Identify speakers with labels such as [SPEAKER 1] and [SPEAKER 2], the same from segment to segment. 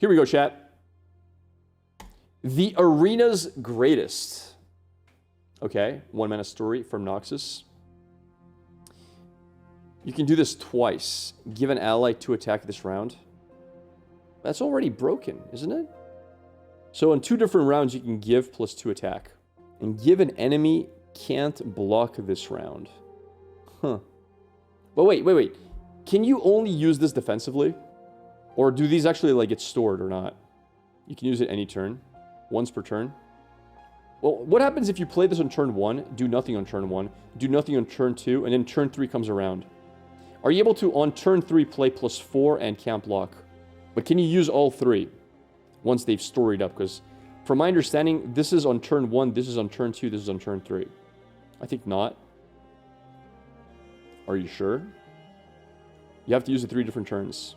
[SPEAKER 1] Here we go, chat. The Arena's Greatest. Okay, 1 mana story from Noxus. You can do this twice. Give an ally 2 attack this round. That's already broken, isn't it? So in 2 different rounds, you can give plus 2 attack. And give an enemy can't block this round. Huh. But wait. Can you only use this defensively? Or do these actually like get stored or not? You can use it any turn. Once per turn. Well, what happens if you play this on turn 1, do nothing on turn 1, do nothing on turn 2, and then turn 3 comes around? Are you able to, on turn 3, play plus 4 and can't block? But can you use all 3 once they've storied up? Because from my understanding, this is on turn 1, this is on turn 2, this is on turn 3. I think not. Are you sure? You have to use the 3 different turns.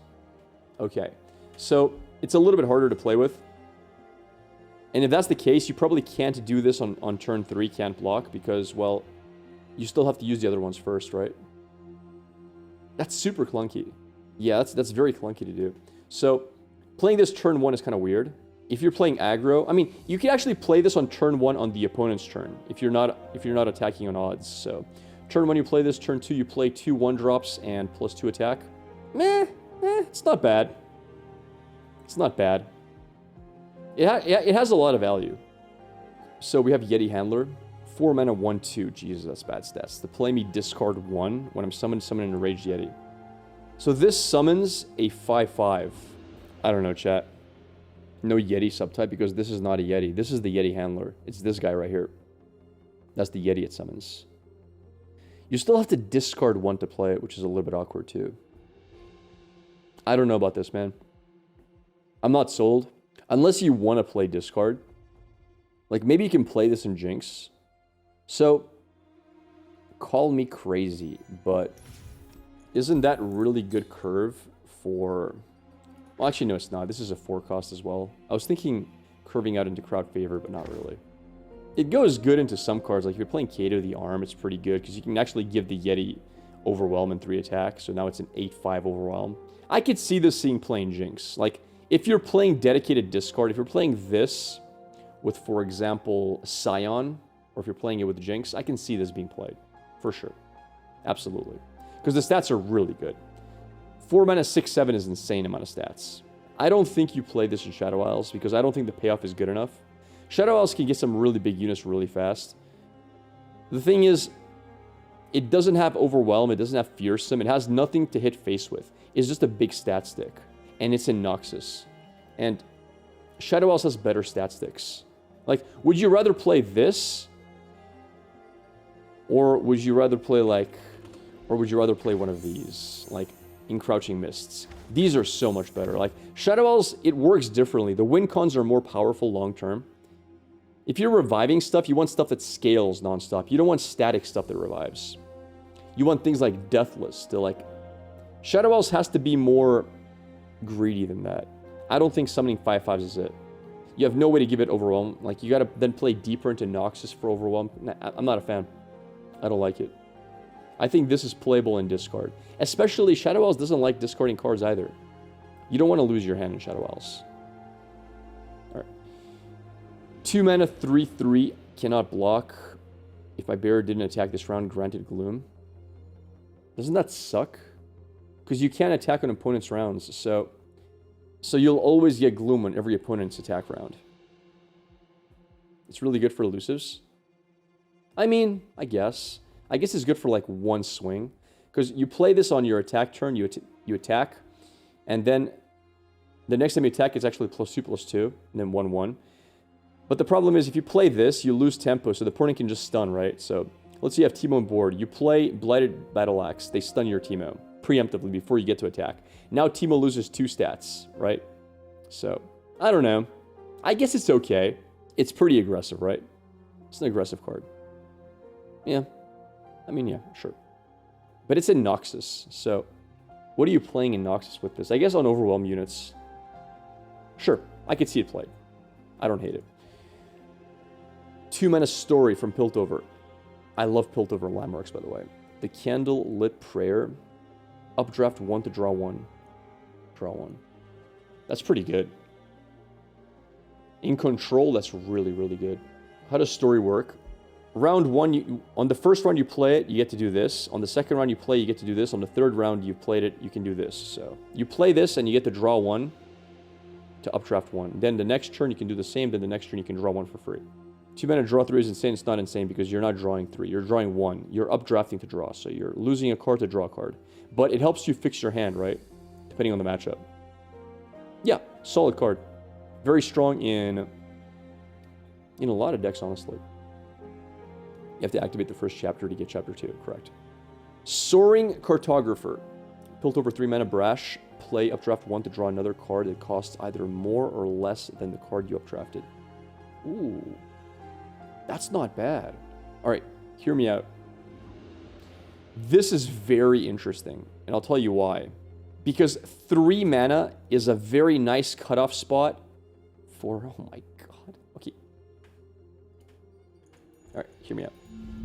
[SPEAKER 1] Okay. So it's a little bit harder to play with. And if that's the case, you probably can't do this on turn 3, can't block, because, well, you still have to use the other ones first, right? That's super clunky. Yeah, that's very clunky to do. So, playing this turn 1 is kind of weird. If you're playing aggro, I mean, you can actually play this on turn 1 on the opponent's turn, if you're not attacking on odds. So, turn 1 you play this, turn 2 you play 2 1-drops and plus 2 attack. It's not bad. It's not bad. It has a lot of value. So we have Yeti Handler. 4 mana, 1/2. Jesus, that's bad stats. To play me discard 1 when I'm summoning an Enraged Yeti. So this summons a 5/5. I don't know, chat. No Yeti subtype because this is not a Yeti. This is the Yeti Handler. It's this guy right here. That's the Yeti it summons. You still have to discard 1 to play it, which is a little bit awkward too. I don't know about this, man. I'm not sold. Unless you want to play discard. Like, maybe you can play this in Jinx. So, call me crazy, but isn't that really good curve for... Well, actually, no, it's not. This is a 4 cost as well. I was thinking curving out into crowd favor, but not really. It goes good into some cards. Like, if you're playing Kato the Arm, it's pretty good, because you can actually give the Yeti Overwhelm and 3 attack, so now it's an 8/5 Overwhelm. I could see this seeing playing Jinx. Like, if you're playing dedicated discard, if you're playing this with, for example, Scion, or if you're playing it with Jinx, I can see this being played. For sure. Absolutely. Because the stats are really good. 4 mana, 6/7 is an insane amount of stats. I don't think you play this in Shadow Isles, because I don't think the payoff is good enough. Shadow Isles can get some really big units really fast. The thing is, it doesn't have Overwhelm, it doesn't have Fearsome, it has nothing to hit face with. It's just a big stat stick. And it's in Noxus. And Shadow Isles has better stat sticks. Like, would you rather play this? Or would you rather play one of these? Like, Encroaching Mists. These are so much better. Like, Shadow Isles, it works differently. The win cons are more powerful long term. If you're reviving stuff, you want stuff that scales nonstop. You don't want static stuff that revives. You want things like Deathless to, like... Shadow Isles has to be more greedy than that. I don't think summoning 5/5s is it. You have no way to give it Overwhelm. Like, you gotta then play deeper into Noxus for Overwhelm. Nah, I'm not a fan. I don't like it. I think this is playable in discard. Especially, Shadow Isles doesn't like discarding cards either. You don't want to lose your hand in Shadow Isles. Alright. 2 mana, 3/3. Cannot block. If my bearer didn't attack this round, granted Gloom. Doesn't that suck? Because you can't attack on opponent's rounds, so you'll always get Gloom on every opponent's attack round. It's really good for elusives. I mean, I guess. I guess it's good for, like, one swing. Because you play this on your attack turn, you attack, and then the next time you attack, it's actually +2/+2, and then 1/1. But the problem is, if you play this, you lose tempo, so the opponent can just stun, right? So, let's say you have Teemo on board. You play Blighted Battle Axe. They stun your Teemo preemptively before you get to attack. Now Teemo loses 2 stats, right? So, I don't know. I guess it's okay. It's pretty aggressive, right? It's an aggressive card. Yeah. I mean, yeah, sure. But it's in Noxus, so what are you playing in Noxus with this? I guess on Overwhelm units. Sure, I could see it played. I don't hate it. 2 mana Story from Piltover. I love Piltover landmarks, by the way. The Candle Lit Prayer. Updraft 1 to draw 1. Draw 1. That's pretty good. In control, that's really, really good. How does story work? Round 1, on the first round you play it, you get to do this. On the second round you play, you get to do this. On the third round you've played it, you can do this. So you play this and you get to draw 1 to updraft 1. Then the next turn you can do the same. Then the next turn you can draw 1 for free. 2 mana draw 3 is insane. It's not insane because you're not drawing 3. You're drawing 1. You're updrafting to draw. So you're losing a card to draw a card. But it helps you fix your hand, right? Depending on the matchup. Yeah, solid card. Very strong in a lot of decks, honestly. You have to activate the first chapter to get chapter 2, correct. Soaring Cartographer. Built over 3 mana Brash. Play updraft 1 to draw another card that costs either more or less than the card you updrafted. Ooh. That's not bad. Alright, hear me out. This is very interesting, and I'll tell you why. Because 3 mana is a very nice cutoff spot for... Oh my god. Okay. Alright, hear me out.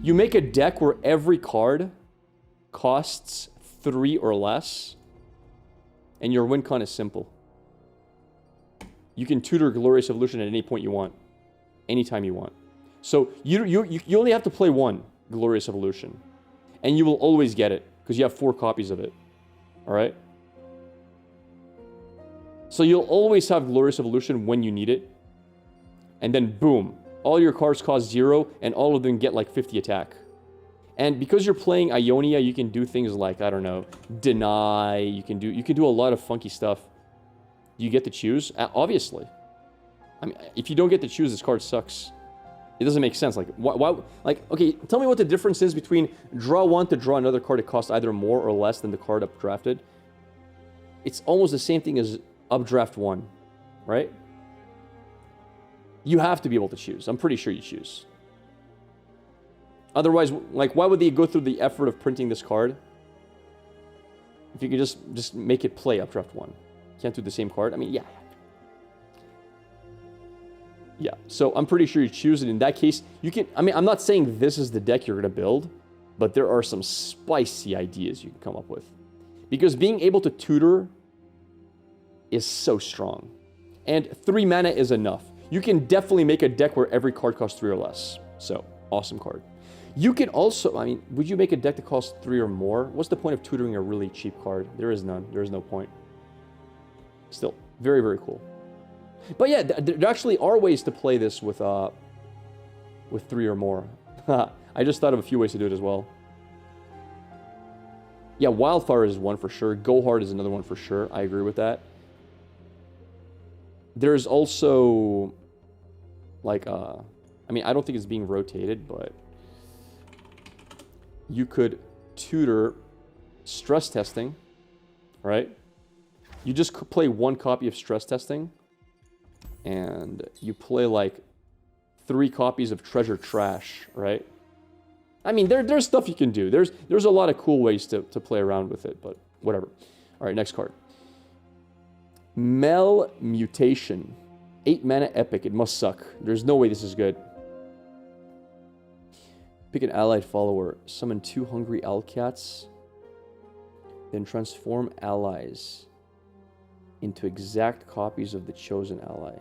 [SPEAKER 1] You make a deck where every card costs 3 or less, and your win con is simple. You can tutor Glorious Evolution at any point you want. Anytime you want. So you only have to play 1 Glorious Evolution. And you will always get it, because you have 4 copies of it. Alright? So you'll always have Glorious Evolution when you need it. And then boom. All your cards cost 0, and all of them get like 50 attack. And because you're playing Ionia, you can do things like, I don't know, deny. You can do a lot of funky stuff. You get to choose, obviously. I mean, if you don't get to choose, this card sucks. It doesn't make sense. Like, why? Like, okay, tell me what the difference is between draw 1 to draw another card that costs either more or less than the card updrafted. It's almost the same thing as updraft 1, right? You have to be able to choose. I'm pretty sure you choose. Otherwise, like, why would they go through the effort of printing this card if you could just make it play updraft 1? Can't do the same card? I mean, yeah. Yeah, so I'm pretty sure you choose it. In that case, you can... I mean, I'm not saying this is the deck you're going to build, but there are some spicy ideas you can come up with. Because being able to tutor is so strong. And 3 mana is enough. You can definitely make a deck where every card costs 3 or less. So, awesome card. You can also... I mean, would you make a deck that costs 3 or more? What's the point of tutoring a really cheap card? There is none. There is no point. Still, very, very cool. But yeah, there actually are ways to play this with 3 or more. I just thought of a few ways to do it as well. Yeah, Wildfire is one for sure. Go Hard is another one for sure. I agree with that. There's also, like, I mean, I don't think it's being rotated, but you could tutor Stress Testing, right? You just play 1 copy of Stress Testing, and you play like 3 copies of Treasure Trash, right? I mean, there's stuff you can do. There's a lot of cool ways to play around with it, but whatever. All right, next card. Mutation. 8 mana epic. It must suck. There's no way this is good. Pick an allied follower. Summon 2 hungry Owlcats. Then transform allies into exact copies of the chosen ally.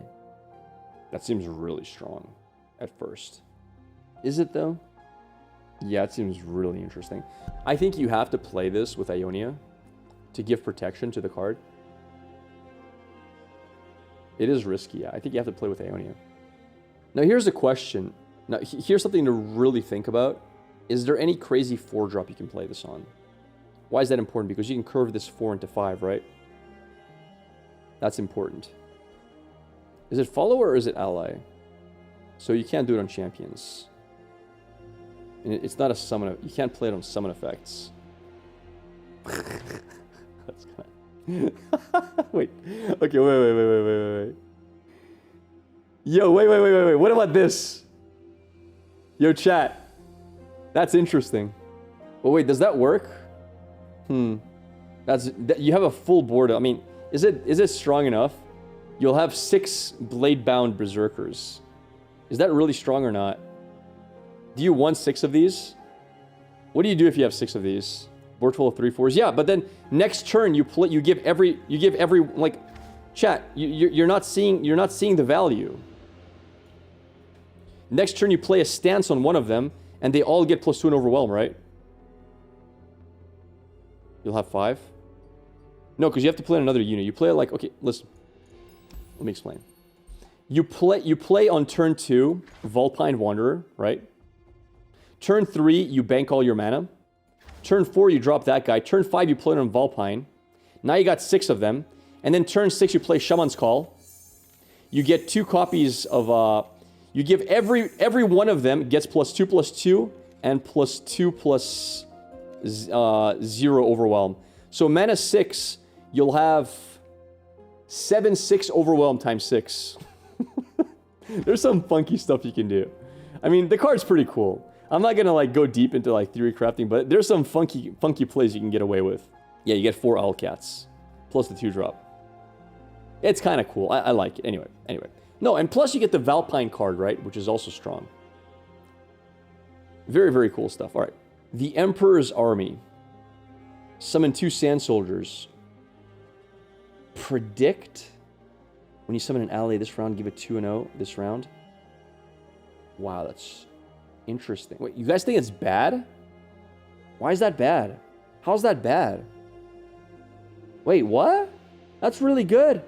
[SPEAKER 1] That seems really strong at first. Is it though? Yeah, it seems really interesting. I think you have to play this with Ionia to give protection to the card. It is risky, yeah. I think you have to play with Ionia. Now here's a question. Now here's something to really think about. Is there any crazy 4-drop you can play this on? Why is that important? Because you can curve this 4 into 5, right? That's important. Is it follower or is it ally? So you can't do it on champions. And it's not a summon. You can't play it on summon effects. That's kind of... Wait. Okay, wait. Yo, wait. What about this? Yo, chat. That's interesting. Oh, wait, does that work? You have a full board. I mean, is it strong enough? You'll have 6 blade-bound berserkers. Is that really strong or not? Do you want 6 of these? What do you do if you have 6 of these? Board full of 3/4s. Yeah, but then next turn you give every like, chat. You're not seeing the value. Next turn, you play a stance on one of them, and they all get +2 and overwhelm, right? You'll have 5. No, because you have to play another unit. You play like, okay, listen. Let me explain. You play on turn 2, Vulpine Wanderer, right? Turn 3, you bank all your mana. Turn 4, you drop that guy. Turn 5, you play it on Vulpine. Now you got 6 of them. And then turn 6, you play Shaman's Call. You get 2 copies of... you give every one of them gets +2/+2 and +2/0 overwhelm. So mana 6, you'll have 7/6 overwhelm times 6. There's some funky stuff you can do. I mean, the card's pretty cool. I'm not gonna like go deep into like theory crafting, but there's some funky plays you can get away with. Yeah, you get 4 Owl Cats plus the 2-drop. It's kind of cool. I like it. Anyway. No, and plus you get the Valpine card, right? Which is also strong. Very, very cool stuff. All right. The Emperor's Army. Summon 2 Sand Soldiers. Predict. When you summon an ally this round, give it 2-0 this round. Wow, that's interesting. Wait, you guys think it's bad? Why is that bad? How's that bad? Wait, what? That's really good.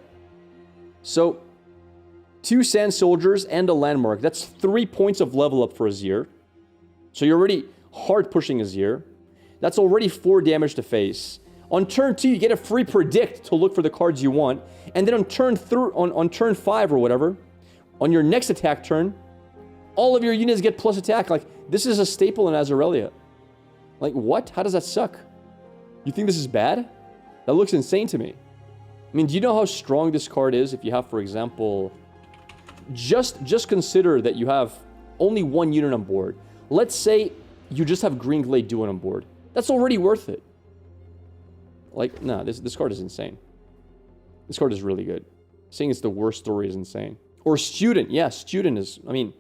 [SPEAKER 1] So, 2 Sand Soldiers and a Landmark. That's 3 points of level up for Azir. So you're already hard pushing Azir. That's already 4 damage to face. On turn 2, you get a free Predict to look for the cards you want. And then on turn 5 or whatever, on your next attack turn, all of your units get plus attack. Like, this is a staple in Azarelia. Like, what? How does that suck? You think this is bad? That looks insane to me. I mean, do you know how strong this card is if you have, for example... Just consider that you have only 1 unit on board. Let's say you just have Green Glade Duin on board. That's already worth it. Like, nah, this card is insane. This card is really good. Saying it's the worst story is insane. Or Student. Yeah, Student is... I mean,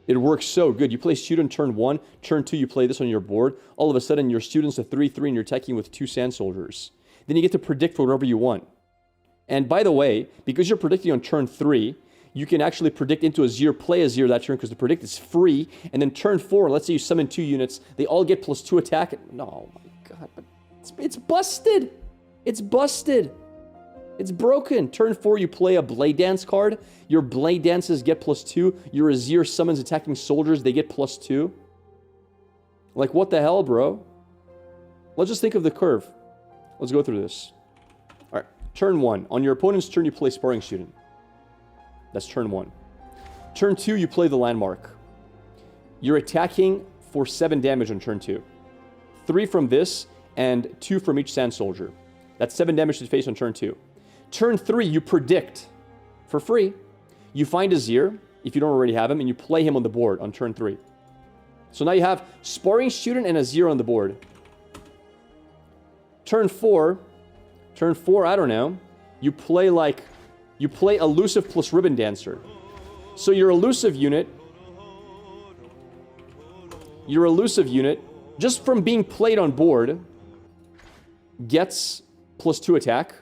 [SPEAKER 1] it works so good. You play Student turn 1. Turn 2, you play this on your board. All of a sudden, your Student's a 3/3 and you're attacking with 2 Sand Soldiers. Then you get to predict for whatever you want. And by the way, because you're predicting on turn 3... you can actually predict into Azir, play Azir that turn because the predict is free. And then turn 4, let's say you summon 2 units, they all get +2 attack. No, my God, but it's busted. It's busted. It's broken. Turn 4, you play a Blade Dance card. Your Blade Dances get +2. Your Azir summons attacking soldiers, they get +2. Like, what the hell, bro? Let's just think of the curve. Let's go through this. All right, turn 1. On your opponent's turn, you play Sparring Student. That's turn 1. Turn 2, you play the Landmark. You're attacking for 7 damage on turn 2. 3 from this, and 2 from each Sand Soldier. That's 7 damage to face on turn 2. Turn 3, you predict for free. You find Azir, if you don't already have him, and you play him on the board on turn 3. So now you have Sparring Student and Azir on the board. Turn 4, I don't know. You play Elusive plus Ribbon Dancer. So your elusive unit, just from being played on board, gets +2 attack.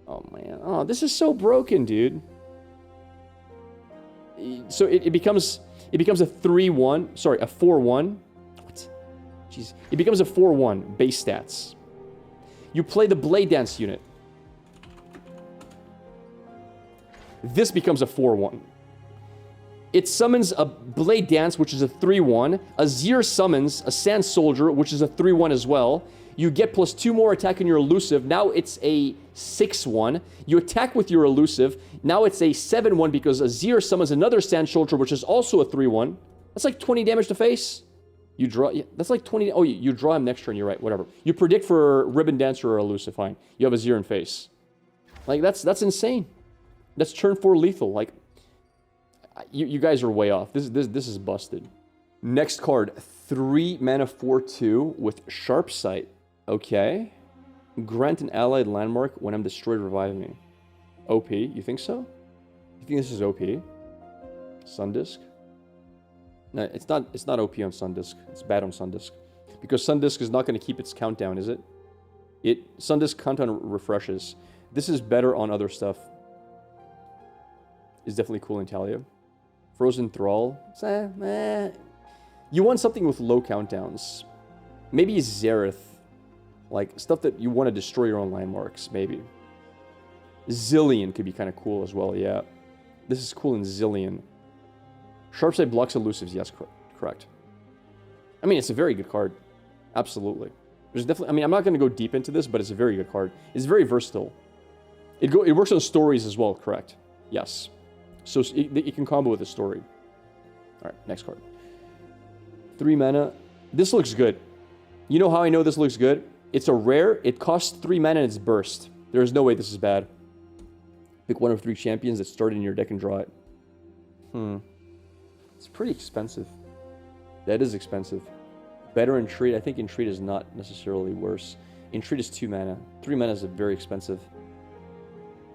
[SPEAKER 1] Oh man, oh, this is so broken, dude. So it becomes a 3/1, sorry, a 4/1. What? Jeez, it becomes a 4/1 base stats. You play the Blade Dance unit. This becomes a 4/1. It summons a Blade Dance, which is a 3/1. Azir summons a Sand Soldier, which is a 3/1 as well. You get +2 more attack on your elusive. Now it's a 6/1. You attack with your elusive. Now it's a 7/1 because Azir summons another Sand Soldier, which is also a 3/1. That's like 20 damage to face. You draw... Yeah, that's like 20... Oh, you draw him next turn. You're right. Whatever. You predict for Ribbon Dancer or elusive. Fine. You have Azir in face. Like, that's insane. That's turn 4 lethal. Like, you guys are way off. This is busted. Next card, 3 mana 4/2 with Sharp Sight. Okay. Grant an allied landmark when I'm destroyed, revive me. OP, you think so? You think this is OP? Sundisk? No, it's not OP on Sundisk. It's bad on Sundisk. Because Sundisk is not going to keep its countdown, is it? Sundisk countdown refreshes. This is better on other stuff. It's definitely cool in Talia. Frozen Thrall. You want something with low countdowns. Maybe Zareth. Like, stuff that you want to destroy your own landmarks, maybe. Zillion could be kind of cool as well, yeah. This is cool in Zillion. Sharpsight blocks elusives, yes, correct. I mean, it's a very good card. Absolutely. There's definitely, I mean, I'm not going to go deep into this, but it's a very good card. It's very versatile. It works on stories as well, correct? Yes. So it can combo with a story. Alright, next card. 3 mana. This looks good. You know how I know this looks good? It's a rare. It costs 3 mana and it's burst. There's no way this is bad. Pick one of 3 champions that start in your deck and draw it. It's pretty expensive. That is expensive. Better Entreat. I think Entreat is not necessarily worse. Entreat is 2 mana. 3 mana is very expensive.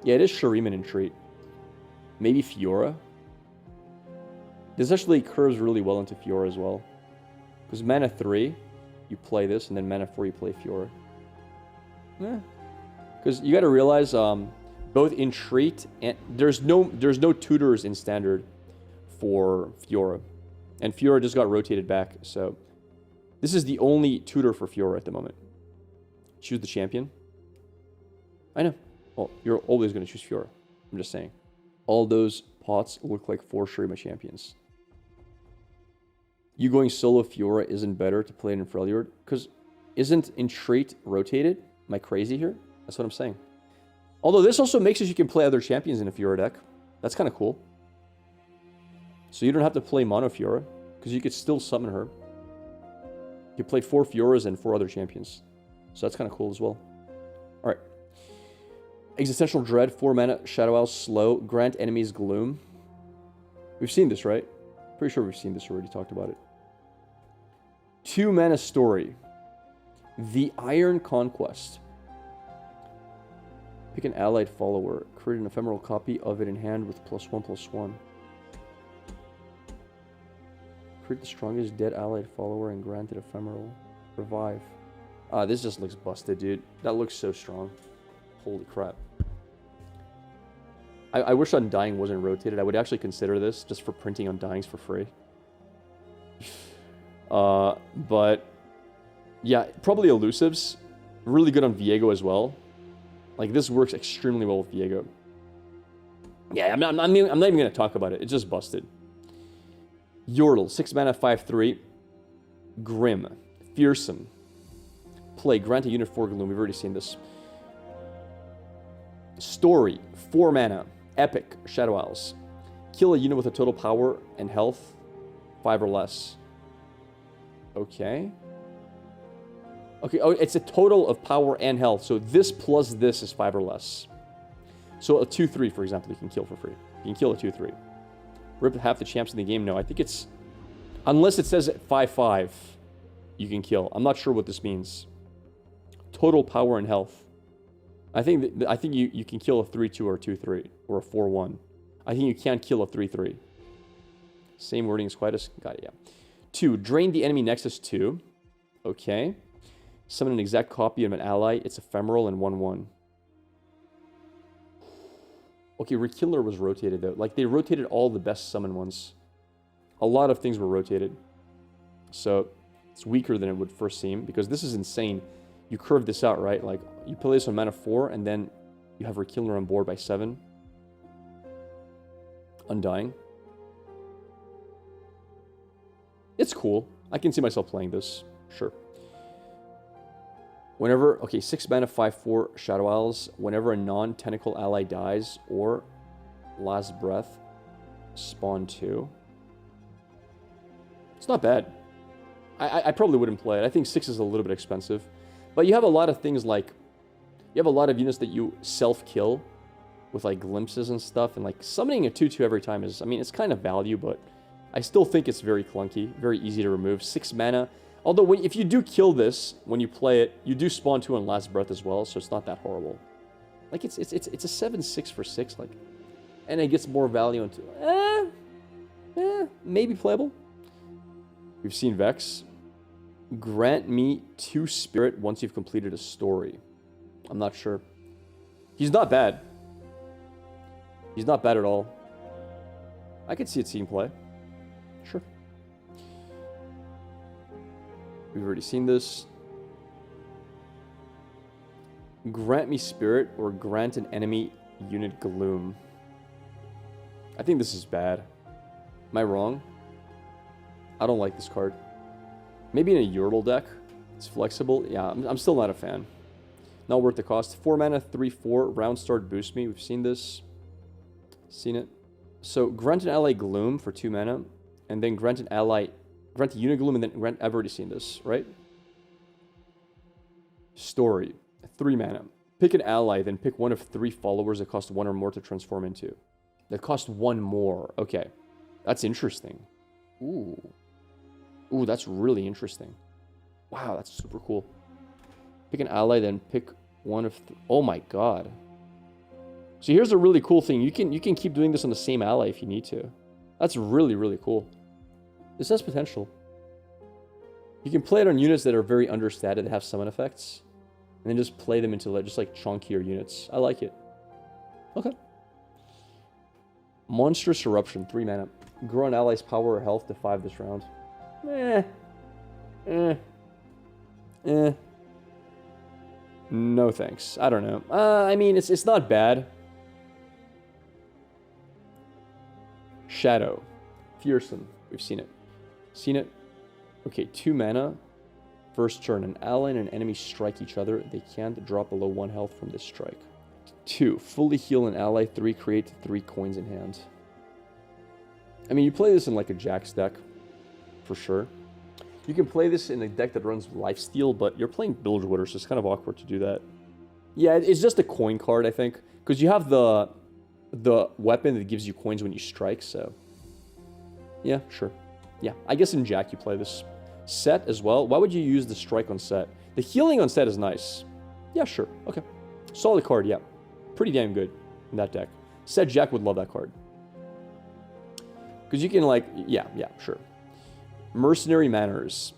[SPEAKER 1] Yeah, it is Shuriman Entreat. Maybe Fiora. This actually curves really well into Fiora as well. Because mana 3, you play this, and then mana 4, you play Fiora. Because you got to realize, both Entreat and there's no tutors in Standard for Fiora, and Fiora just got rotated back. So this is the only tutor for Fiora at the moment. Choose the champion. I know. Well, you're always going to choose Fiora. I'm just saying. All those pots look like 4 Shurima champions. You going solo Fiora isn't better to play it in Freljord? Because isn't Entreat rotated? Am I crazy here? That's what I'm saying. Although this also makes it you can play other champions in a Fiora deck. That's kind of cool. So you don't have to play Mono Fiora, because you could still summon her. You play 4 Fioras and 4 other champions. So that's kind of cool as well. Alright. Existential Dread, 4 mana, Shadow Isle, slow, grant enemies Gloom. We've seen this, right? Pretty sure we've seen this already, talked about it. 2 mana story. The Iron Conquest. Pick an allied follower. Create an ephemeral copy of it in hand with +1/+1. Create the strongest dead allied follower and grant it ephemeral. Revive. Ah, this just looks busted, dude. That looks so strong. Holy crap. I wish Undying wasn't rotated. I would actually consider this just for printing Undyings for free. But yeah, probably elusives. Really good on Viego as well. Like, this works extremely well with Viego. Yeah, I'm not even going to talk about it. It's just busted. Yordle, 6 mana, 5/3. Grim. Fearsome. Play. Grant a unit 4 Gloom. We've already seen this. Story. 4 mana. Epic. Shadow Isles. Kill a unit with a total power and health 5 or less. Okay. Okay, oh, it's a total of power and health. So this plus this is 5 or less. So a 2/3, for example, you can kill for free. You can kill a 2/3. Rip half the champs in the game? No, I think it's... Unless it says 5/5, you can kill. I'm not sure what this means. Total power and health. I think you can kill a 3/2 or a 2/3 or a 4/1. I think you can't kill a 3/3. Same wording as Quietus. Got it, yeah. 2. Drain the enemy nexus 2. Okay. Summon an exact copy of an ally. It's ephemeral and 1/1. Okay, Rekiller was rotated though. Like, they rotated all the best summon ones. A lot of things were rotated. So it's weaker than it would first seem, because this is insane. You curve this out, right? Like, you play this on mana 4, and then you have Rekiller on board by 7. Undying. It's cool. I can see myself playing this. Sure. Whenever... Okay, 6 mana, 5/4 Shadow Isles. Whenever a non-tentacle ally dies, or Last Breath, spawn 2. It's not bad. I probably wouldn't play it. I think 6 is a little bit expensive. But you have a lot of things like... You have a lot of units that you self-kill with, like, glimpses and stuff. And, like, summoning a 2/2 every time is... I mean, it's kind of value, but I still think it's very clunky. Very easy to remove. 6 mana... Although, if you do kill this when you play it, you do spawn 2 on Last Breath as well, so it's not that horrible. Like, it's a 7/6 for 6, like... And it gets more value into... maybe playable. We've seen Vex. Grant me 2 spirit once you've completed a story. I'm not sure. He's not bad. He's not bad at all. I could see it seeing play. Sure. We've already seen this. Grant me spirit or grant an enemy unit gloom. I think this is bad. Am I wrong? I don't like this card. Maybe in a Yordle deck. It's flexible. Yeah, I'm still not a fan. Not worth the cost. 4 mana, 3/4. Round start boost me. We've seen this. Seen it. So grant an ally gloom for 2 mana. And then grant an ally... Grant a unit gloom and then grant... I've already seen this, right? Story. 3 mana. Pick an ally, then pick one of 3 followers that cost 1 or more to transform into. That cost 1 more. Okay. That's interesting. Ooh. Ooh, that's really interesting. Wow, that's super cool. Pick an ally, then pick one of... Oh my god. So here's a really cool thing. You can keep doing this on the same ally if you need to. That's really, really cool. This has potential. You can play it on units that are very understated that have summon effects. And then just play them into just like chunkier units. I like it. Okay. Monstrous Eruption, 3 mana. Grow an ally's power or health to 5 this round. No thanks. I don't know. I mean, it's not bad. Shadow. Fearsome. We've seen it. Seen it? Okay, 2 mana. First turn, an ally and an enemy strike each other. They can't drop below 1 health from this strike. 2, fully heal an ally. 3, create 3 coins in hand. I mean, you play this in like a Jax deck, for sure. You can play this in a deck that runs Lifesteal, but you're playing Bilgewater, so it's kind of awkward to do that. Yeah, it's just a coin card, I think, because you have the weapon that gives you coins when you strike, so... Yeah, sure. Yeah, I guess in Jack you play this. Set as well. Why would you use the strike on set? The healing on set is nice. Yeah, sure. Okay. Solid card, yeah. Pretty damn good in that deck. Set Jack would love that card. Because you can like... Yeah, sure. Mercenary Manners.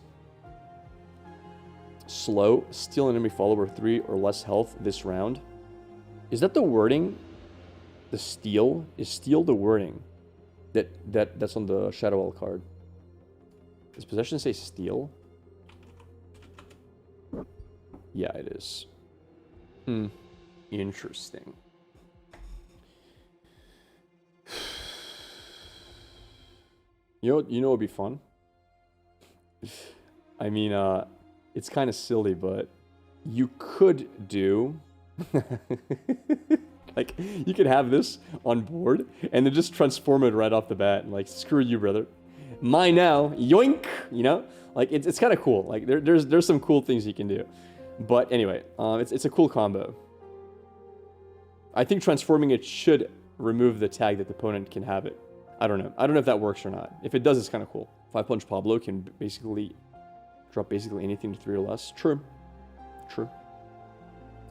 [SPEAKER 1] Slow. Steal an enemy follower 3 or less health this round. Is that the wording? The steal? Is steal the wording that's on the Shadow Isle card? Does possession say steal? Yeah, it is. Interesting. You know what'd be fun? I mean, it's kind of silly, but you could do... like, you could have this on board, and then just transform it right off the bat, and like, screw you, brother. Mine now, yoink, you know? Like, it's kind of cool. Like, there's some cool things you can do. But anyway, it's a cool combo. I think transforming it should remove the tag that the opponent can have it. I don't know. I don't know if that works or not. If it does, it's kind of cool. 5-Punch Pablo can basically drop basically anything to 3 or less. True. True.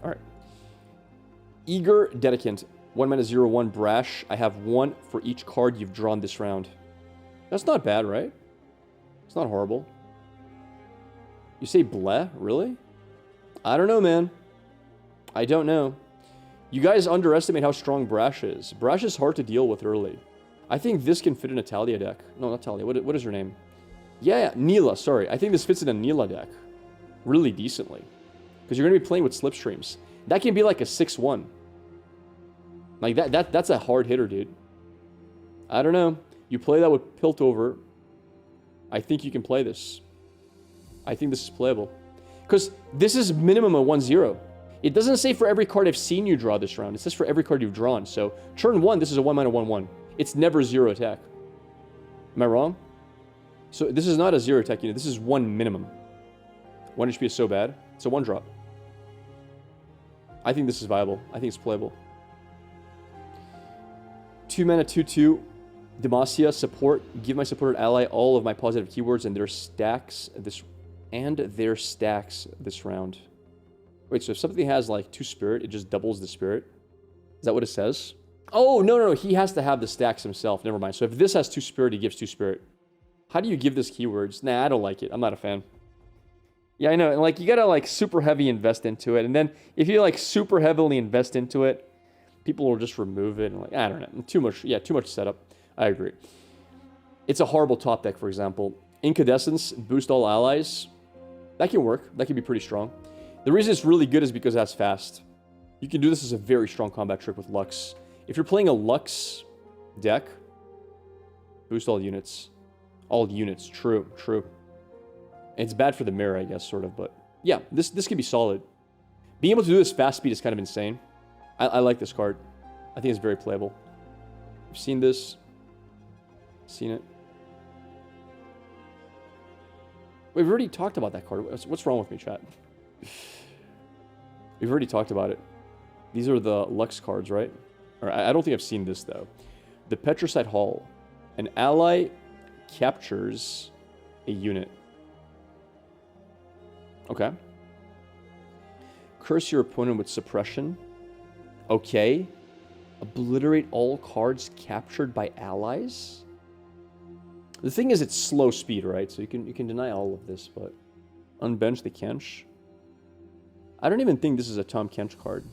[SPEAKER 1] Alright. Eager Dedicant. 1 mana 0/1 Brash. I have 1 for each card you've drawn this round. That's not bad, right? It's not horrible. You say bleh? Really? I don't know, man. I don't know. You guys underestimate how strong Brash is. Brash is hard to deal with early. I think this can fit in a Talia deck. No, not Talia. What is her name? Yeah, Neela, sorry. I think this fits in a Neela deck really decently. Because you're going to be playing with Slipstreams. That can be like a 6/1. Like, that's a hard hitter, dude. I don't know. You play that with Piltover. I think you can play this. I think this is playable. Because this is minimum a 1/0. It doesn't say for every card I've seen you draw this round. It says for every card you've drawn. So, turn 1, this is a 1 mana 1/1. It's never 0 attack. Am I wrong? So, this is not a 0 attack unit. This is 1 minimum. 1 HP is so bad. It's a 1-drop. I think this is viable. I think it's playable. 2 mana 2/2. Demacia, support. Give my supported ally all of my positive keywords and their stacks this round. Wait, so if something has like 2 spirit, it just doubles the spirit? Is that what it says? Oh, no. He has to have the stacks himself. Never mind. So if this has 2 spirit, he gives 2 spirit. How do you give this keywords? Nah, I don't like it. I'm not a fan. Yeah, I know. And like, you gotta like super heavy invest into it. And then if you like super heavily invest into it, people will just remove it. And like, I don't know. Too much setup. I agree. It's a horrible top deck, for example. Incandescence, boost all allies. That can work. That can be pretty strong. The reason it's really good is because that's fast. You can do this as a very strong combat trick with Lux. If you're playing a Lux deck, boost all units. All units, true, true. It's bad for the mirror, I guess, sort of, but yeah, this could be solid. Being able to do this fast speed is kind of insane. I like this card. I think it's very playable. I've seen this. Seen it. We've already talked about that card. What's wrong with me, chat? We've already talked about it. These are the Lux cards, right? Or I don't think I've seen this, though. The Petricite Hall. An ally captures a unit. Okay. Curse your opponent with suppression. Okay. Obliterate all cards captured by allies. The thing is, it's slow speed, right? So you can deny all of this, but unbench the Kench. I don't even think this is a Tom Kench card.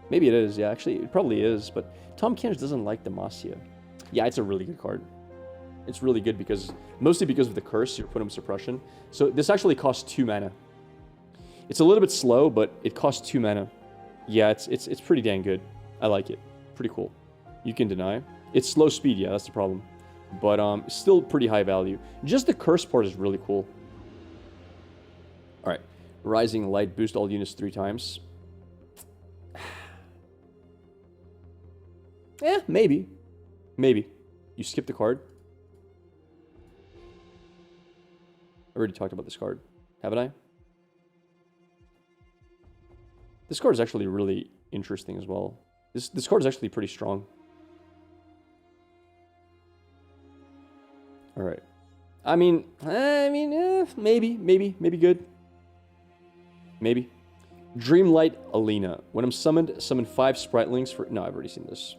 [SPEAKER 1] Maybe it is, yeah. Actually, it probably is, but Tom Kench doesn't like Demacia. Yeah, it's a really good card. It's really good because, mostly because of the curse, you're putting suppression. So this actually costs 2 mana. It's a little bit slow, but it costs 2 mana. Yeah, it's pretty dang good. I like it. Pretty cool. You can deny. It's slow speed, yeah, that's the problem. But still pretty high value. Just the curse part is really cool. Alright. Rising Light, boost all units 3 times. Eh, maybe. Maybe. You skip the card. I already talked about this card, haven't I? This card is actually really interesting as well. This card is actually pretty strong. All right. I mean, maybe good. Maybe. Dreamlight Alina. When I'm summoned, summon 5 Spritelings for... No, I've already seen this.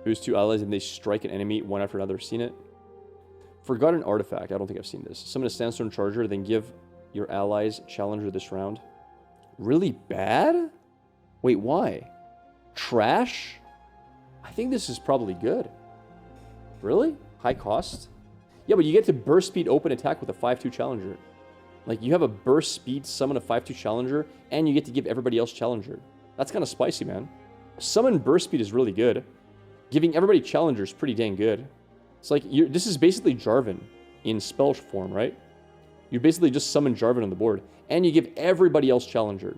[SPEAKER 1] Boost 2 allies and they strike an enemy one after another. Seen it? Forgotten Artifact. I don't think I've seen this. Summon a Sandstone Charger, then give your allies Challenger this round. Really bad? Wait, why? Trash? I think this is probably good. Really? High cost? Yeah, but you get to burst speed open attack with a 5-2 Challenger. Like, you have a burst speed, summon a 5-2 Challenger, and you get to give everybody else Challenger. That's kind of spicy, man. Summon burst speed is really good. Giving everybody Challenger is pretty dang good. It's like, this is basically Jarvan in spell form, right? You basically just summon Jarvan on the board, and you give everybody else Challenger.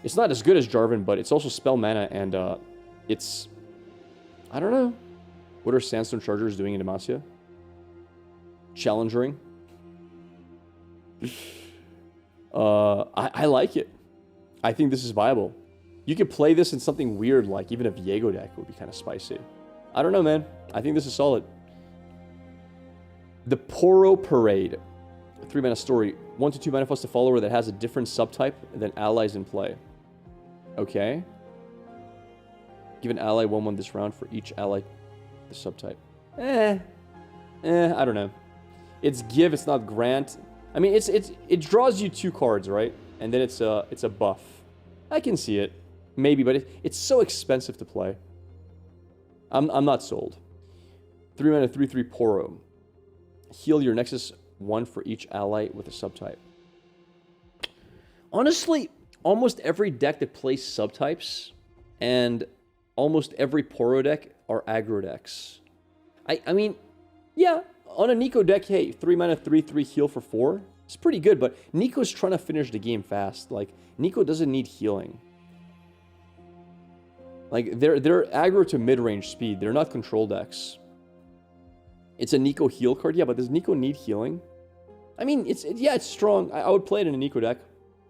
[SPEAKER 1] It's not as good as Jarvan, but it's also spell mana, and it's... I don't know. What are Sandstone Chargers doing in Demacia? Challengering. I like it. I think this is viable. You could play this in something weird, like even a Viego deck would be kind of spicy. I don't know, man. I think this is solid. The Poro Parade. 3 mana story. 1 to 2 mana plus a follower that has a different subtype than allies in play. Okay. Give an ally 1/1 this round for each ally the subtype. I don't know. It's give, it's not grant. I mean, it draws you 2 cards, right? And then it's a buff. I can see it. Maybe, but it's so expensive to play. I'm not sold. 3 mana 3/3 Poro. Heal your Nexus 1 for each ally with a subtype. Honestly, almost every deck that plays subtypes and almost every Poro deck are aggro decks. I mean, yeah, on a Nico deck, hey, 3 mana 3/3 heal for 4. It's pretty good, but Nico's trying to finish the game fast. Like, Nico doesn't need healing. Like, they're aggro to mid-range speed. They're not control decks. It's a Nico heal card. Yeah, but does Nico need healing? I mean, it's strong. I would play it in a Nico deck.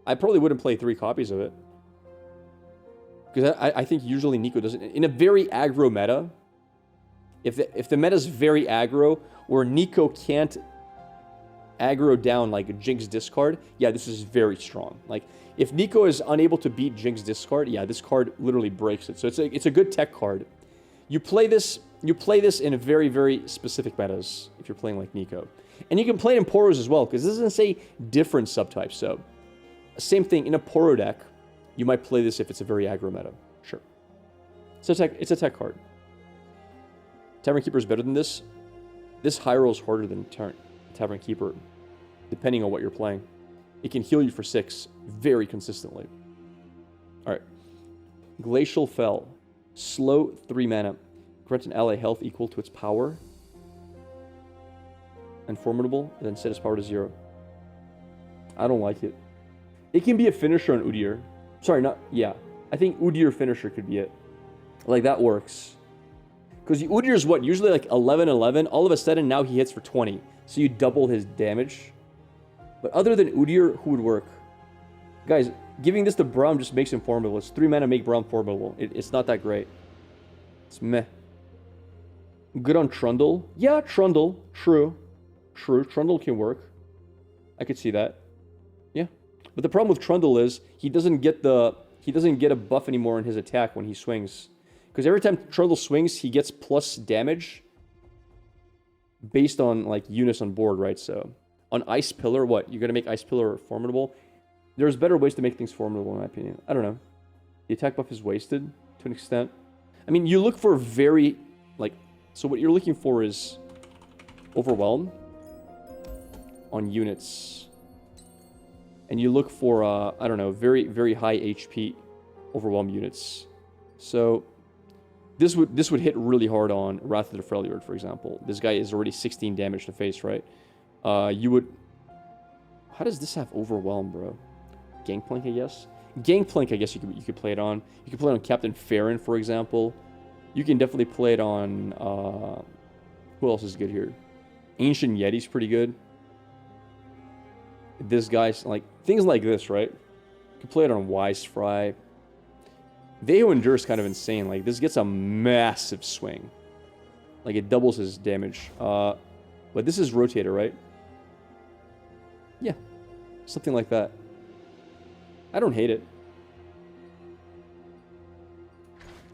[SPEAKER 1] I probably wouldn't play 3 copies of it. Because I think usually Nico doesn't... In a very aggro meta, if the meta's very aggro, where Nico can't aggro down like a Jinx discard, yeah, this is very strong. Like, if Nico is unable to beat Jinx discard, yeah, this card literally breaks it. So it's a good tech card. You play this in a very, very specific metas if you're playing like Nico. And you can play it in Poros as well, because this doesn't say different subtypes. So, same thing, in a Poro deck, you might play this if it's a very aggro meta. Sure. It's a tech card. Tavern Keeper is better than this. This high roll is harder than Tavern Keeper, depending on what you're playing. It can heal you for 6 very consistently. Alright. Glacial Fell. Slow 3 mana. Grant an ally health equal to its power. And Formidable, and then set its power to 0. I don't like it. It can be a finisher on Udyr. Sorry, not... Yeah. I think Udyr finisher could be it. Like, that works. Because Udyr is what? Usually like 11-11. All of a sudden, now he hits for 20. So you double his damage. But other than Udyr, who would work? Guys, giving this to Braum just makes him formidable. It's 3 mana make Braum formidable. It's not that great. It's meh. Good on Trundle. Yeah, Trundle. True. True. Trundle can work. I could see that. Yeah. But the problem with Trundle is he doesn't get a buff anymore in his attack when he swings. Because every time Trundle swings, he gets plus damage based on like units on board, right? So on Ice Pillar, what? You're gonna make Ice Pillar formidable? There's better ways to make things formidable, in my opinion. I don't know. The attack buff is wasted to an extent. I mean, you look for very like, so what you're looking for is Overwhelm on units. And you look for, I don't know, very, very high HP Overwhelm units. So this would hit really hard on Wrath of the Freljord, for example. This guy is already 16 damage to face, right? You would... How does this have Overwhelm, bro? Gangplank, I guess? Gangplank, I guess you could play it on. You could play it on Captain Farron, for example. You can definitely play it on... who else is good here? Ancient Yeti's pretty good. This guy's like... Things like this, right? You can play it on Wise Fry. They Who Endure is kind of insane. Like, this gets a massive swing. Like, it doubles his damage. But this is Rotator, right? Yeah. Something like that. I don't hate it.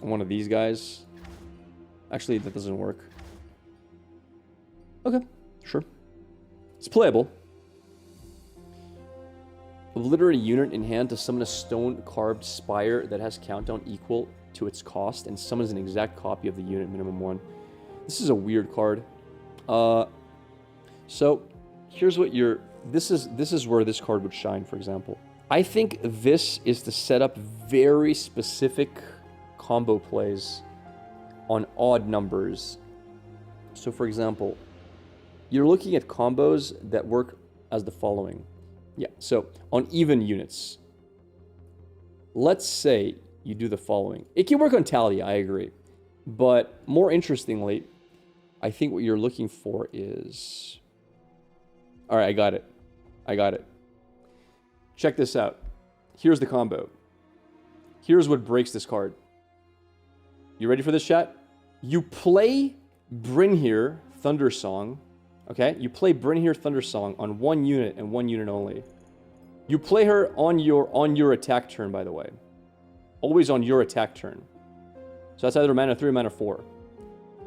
[SPEAKER 1] One of these guys. Actually, that doesn't work. Okay, sure. It's playable. Obliterate a unit in hand to summon a stone-carved spire that has countdown equal to its cost and summons an exact copy of the unit, minimum 1. This is a weird card. So, here's what you're... This is where this card would shine, for example. I think this is to set up very specific combo plays on odd numbers. So, for example, you're looking at combos that work as the following. Yeah, so on even units, let's say you do the following. It can work on Talia, I agree. But more interestingly, I think what you're looking for is... All right, I got it. I got it. Check this out. Here's the combo. Here's what breaks this card. You ready for this, chat? You play Brynhir Thundersong. Okay, you play Brynhir Thundersong on 1 unit and 1 unit only. You play her on your attack turn, by the way. Always on your attack turn. So that's either mana 3 or mana 4.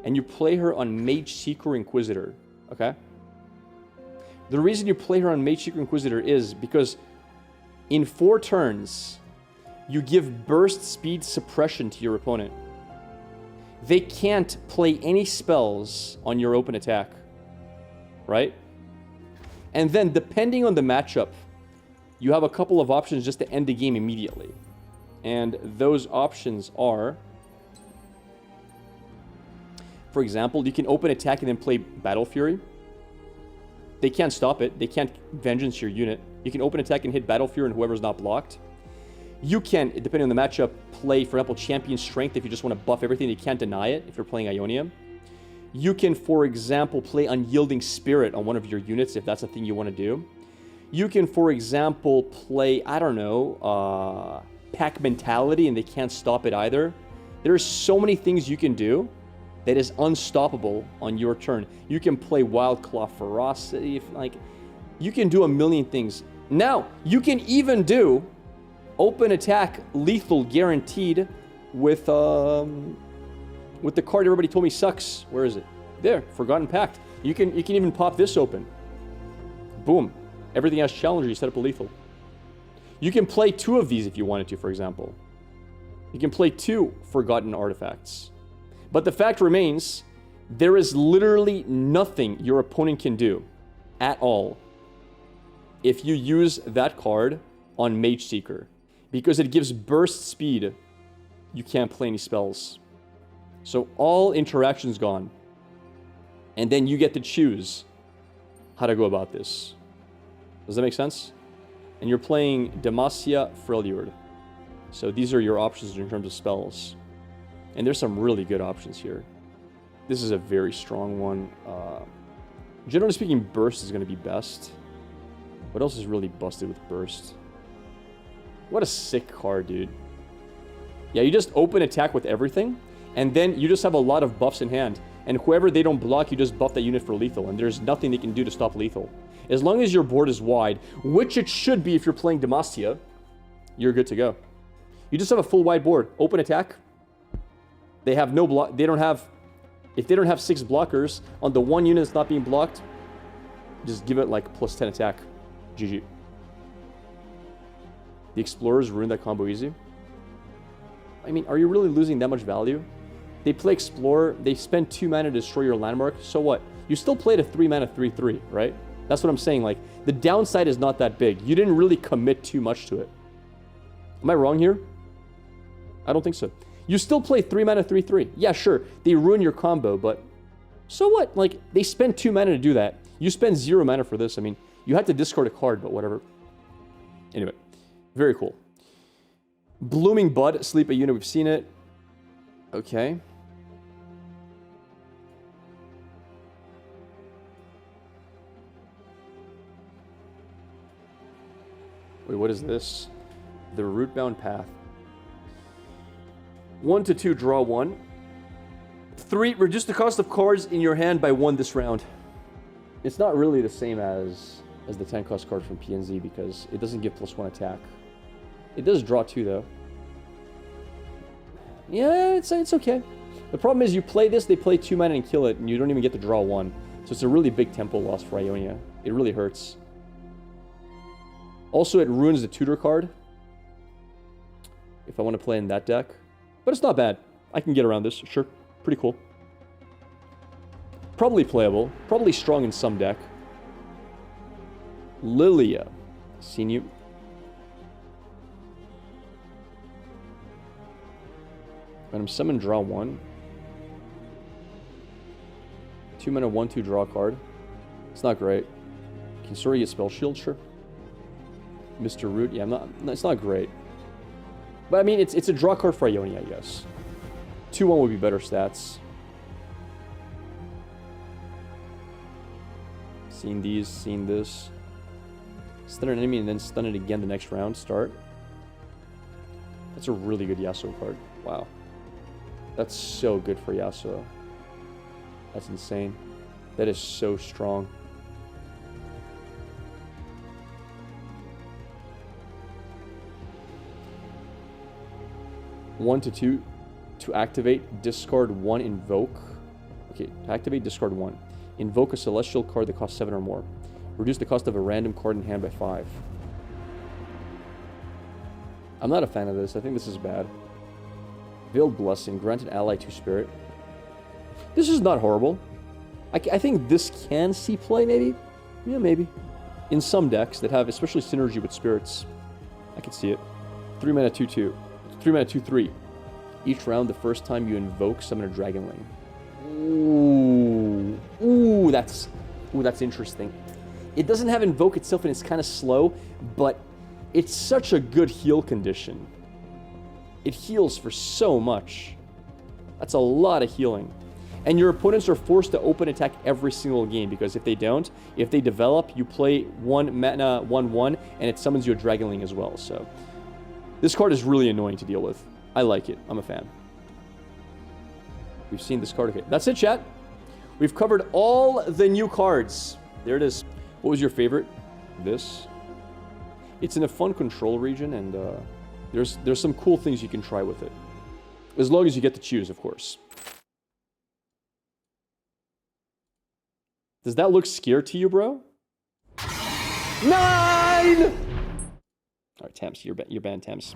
[SPEAKER 1] And you play her on Mage Seeker Inquisitor. Okay? The reason you play her on Mage Seeker Inquisitor is because in 4 turns, you give burst speed suppression to your opponent. They can't play any spells on your open attack. Right? And then, depending on the matchup, you have a couple of options just to end the game immediately. And those options are... For example, you can open attack and then play Battle Fury. They can't stop it. They can't Vengeance your unit. You can open attack and hit Battle Fury and whoever's not blocked. You can, depending on the matchup, play, for example, Champion Strength if you just want to buff everything. You can't deny it if you're playing Ionia. You can, for example, play Unyielding Spirit on one of your units if that's a thing you want to do. You can, for example, play, I don't know, Pack Mentality, and they can't stop it either. There's so many things you can do that is unstoppable on your turn. You can play Wild Claw Ferocity, you can do a million things. Now, you can even do open attack lethal guaranteed with the card everybody told me sucks. Where is it? There, Forgotten Pact. You can even pop this open. Boom. Everything has Challenger, you set up a lethal. You can play 2 of these if you wanted to, for example. You can play 2 Forgotten Artifacts. But the fact remains, there is literally nothing your opponent can do at all if you use that card on Mage Seeker. Because it gives burst speed, you can't play any spells. So all interaction's gone. And then you get to choose how to go about this. Does that make sense? And you're playing Demacia Freljord. So these are your options in terms of spells. And there's some really good options here. This is a very strong one. Generally speaking, Burst is going to be best. What else is really busted with Burst? What a sick card, dude. Yeah, you just open attack with everything, and then you just have a lot of buffs in hand. And whoever they don't block, you just buff that unit for lethal, and there's nothing they can do to stop lethal. As long as your board is wide, which it should be if you're playing Demacia, you're good to go. You just have a full wide board. Open attack. They have no block. They don't have... If they don't have 6 blockers on the one unit that's not being blocked, just give it like plus 10 attack. GG. The Explorers ruined that combo easy. I mean, are you really losing that much value? They play Explorer, they spend 2 mana to destroy your landmark, so what? You still played a 3 mana 3/3, right? That's what I'm saying, like, the downside is not that big. You didn't really commit too much to it. Am I wrong here? I don't think so. You still play 3 mana 3/3. Yeah, sure, they ruin your combo, but so what? Like, they spend 2 mana to do that. You spend 0 mana for this. I mean, you had to discard a card, but whatever. Anyway, very cool. Blooming Bud, sleep a unit, we've seen it. Okay. Wait, what is this? The Rootbound Path. 1 to 2, draw 1. 3, reduce the cost of cards in your hand by 1 this round. It's not really the same as the 10 cost card from PNZ because it doesn't give +1 attack. It does draw 2 though. Yeah, it's okay. The problem is you play this, they play 2 mana and kill it, and you don't even get to draw 1. So it's a really big tempo loss for Ionia. It really hurts. Also, it ruins the tutor card if I want to play in that deck. But it's not bad. I can get around this, sure. Pretty cool. Probably playable. Probably strong in some deck. Lilia. Seen you. Random summon, draw 1. 2 mana, 1/2 draw card. It's not great. Can Sori get Spell Shield? Sure. Mr. Root, yeah, it's not great. But I mean, it's a draw card for Ionia, I guess. 2/1 would be better stats. Seen these, seen this. Stun an enemy and then stun it again the next round. Start. That's a really good Yasuo card. Wow. That's so good for Yasuo. That's insane. That is so strong. One to 2 to activate, discard 1, invoke. Okay, to activate, discard 1. Invoke a celestial card that costs 7 or more. Reduce the cost of a random card in hand by 5. I'm not a fan of this. I think this is bad. Veiled Blessing, granted ally to spirit. This is not horrible. I think this can see play, maybe. Yeah, maybe. In some decks that have especially synergy with spirits. I can see it. 3 mana 2/2. 3 mana 2/3. Each round, the first time you invoke, summon a Dragonling. Ooh, that's interesting. It doesn't have invoke itself, and it's kind of slow, but it's such a good heal condition. It heals for so much. That's a lot of healing. And your opponents are forced to open attack every single game, because if they don't, if they develop, you play 1 mana 1/1, and it summons you a Dragonling as well. So this card is really annoying to deal with. I like it. I'm a fan. We've seen this card. Okay, that's it, chat. We've covered all the new cards. There it is. What was your favorite? This. It's in a fun control region, and there's some cool things you can try with it. As long as you get to choose, of course. Does that look scared to you, bro? 9! Alright, Thames, you're banned, Thames.